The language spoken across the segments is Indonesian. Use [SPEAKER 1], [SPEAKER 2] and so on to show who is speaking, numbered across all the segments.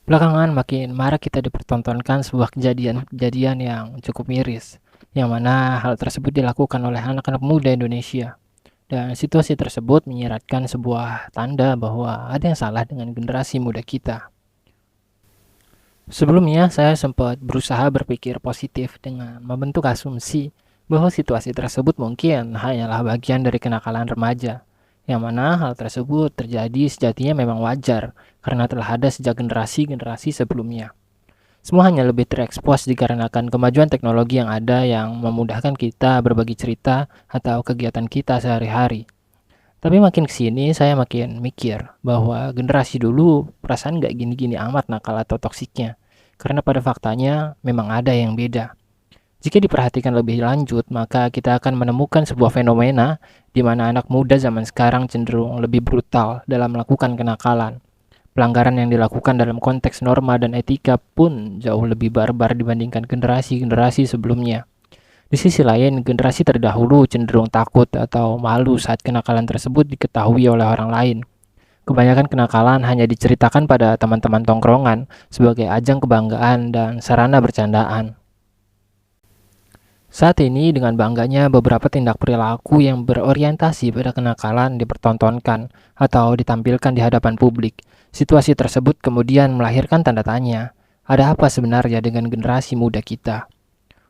[SPEAKER 1] Belakangan makin marak kita dipertontonkan sebuah kejadian-kejadian yang cukup miris, yang mana hal tersebut dilakukan oleh anak-anak muda Indonesia. Dan situasi tersebut menyiratkan sebuah tanda bahwa ada yang salah dengan generasi muda kita. Sebelumnya, saya sempat berusaha berpikir positif dengan membentuk asumsi bahwa situasi tersebut mungkin hanyalah bagian dari kenakalan remaja, yang mana hal tersebut terjadi sejatinya memang wajar karena telah ada sejak generasi-generasi sebelumnya. Semua hanya lebih terekspos dikarenakan kemajuan teknologi yang ada yang memudahkan kita berbagi cerita atau kegiatan kita sehari-hari. Tapi makin kesini saya makin mikir bahwa generasi dulu perasaan nggak gini-gini amat nakal atau toksiknya. Karena pada faktanya memang ada yang beda. Jika diperhatikan lebih lanjut, maka kita akan menemukan sebuah fenomena di mana anak muda zaman sekarang cenderung lebih brutal dalam melakukan kenakalan. Pelanggaran yang dilakukan dalam konteks norma dan etika pun jauh lebih barbar dibandingkan generasi-generasi sebelumnya. Di sisi lain, generasi terdahulu cenderung takut atau malu saat kenakalan tersebut diketahui oleh orang lain. Kebanyakan kenakalan hanya diceritakan pada teman-teman tongkrongan sebagai ajang kebanggaan dan sarana bercandaan. Saat ini dengan bangganya beberapa tindak perilaku yang berorientasi pada kenakalan dipertontonkan atau ditampilkan di hadapan publik. Situasi tersebut kemudian melahirkan tanda tanya, ada apa sebenarnya dengan generasi muda kita?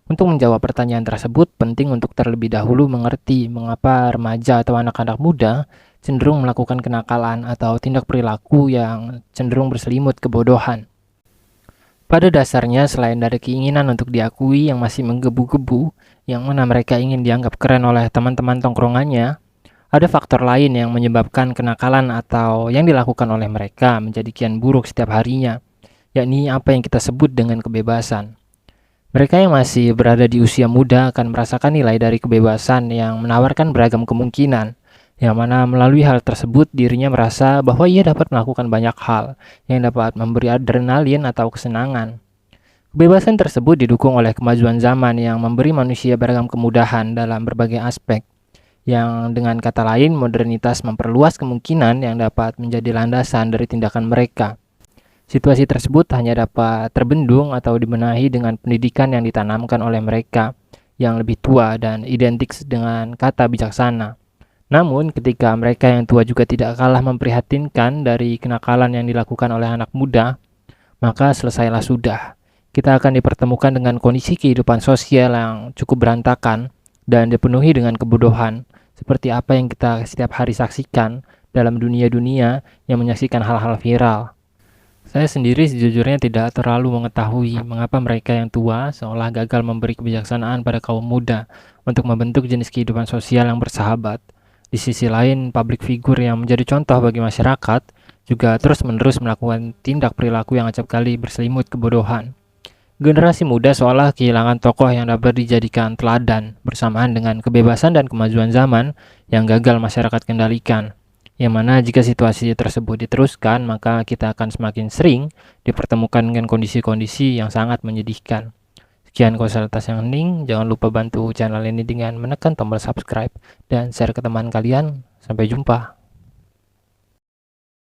[SPEAKER 1] Untuk menjawab pertanyaan tersebut, penting untuk terlebih dahulu mengerti mengapa remaja atau anak-anak muda cenderung melakukan kenakalan atau tindak perilaku yang cenderung berselimut kebodohan. Pada dasarnya, selain dari keinginan untuk diakui yang masih menggebu-gebu, yang mana mereka ingin dianggap keren oleh teman-teman tongkrongannya, ada faktor lain yang menyebabkan kenakalan atau yang dilakukan oleh mereka menjadi kian buruk setiap harinya, yakni apa yang kita sebut dengan kebebasan. Mereka yang masih berada di usia muda akan merasakan nilai dari kebebasan yang menawarkan beragam kemungkinan, yang mana melalui hal tersebut dirinya merasa bahwa ia dapat melakukan banyak hal yang dapat memberi adrenalin atau kesenangan. Kebebasan tersebut didukung oleh kemajuan zaman yang memberi manusia beragam kemudahan dalam berbagai aspek, yang dengan kata lain modernitas memperluas kemungkinan yang dapat menjadi landasan dari tindakan mereka. Situasi tersebut hanya dapat terbendung atau dibenahi dengan pendidikan yang ditanamkan oleh mereka yang lebih tua dan identik dengan kata bijaksana. Namun, ketika mereka yang tua juga tidak kalah memprihatinkan dari kenakalan yang dilakukan oleh anak muda, maka selesailah sudah. Kita akan dipertemukan dengan kondisi kehidupan sosial yang cukup berantakan dan dipenuhi dengan kebodohan, seperti apa yang kita setiap hari saksikan dalam dunia-dunia yang menyaksikan hal-hal viral. Saya sendiri sejujurnya tidak terlalu mengetahui mengapa mereka yang tua seolah gagal memberi kebijaksanaan pada kaum muda untuk membentuk jenis kehidupan sosial yang bersahabat. Di sisi lain, publik figur yang menjadi contoh bagi masyarakat juga terus-menerus melakukan tindak perilaku yang acapkali berselimut kebodohan. Generasi muda seolah kehilangan tokoh yang dapat dijadikan teladan bersamaan dengan kebebasan dan kemajuan zaman yang gagal masyarakat kendalikan. Yang mana jika situasi tersebut diteruskan, maka kita akan semakin sering dipertemukan dengan kondisi-kondisi yang sangat menyedihkan. Sekian konsultasi yang hening, jangan lupa bantu channel ini dengan menekan tombol subscribe dan share ke teman kalian. Sampai jumpa.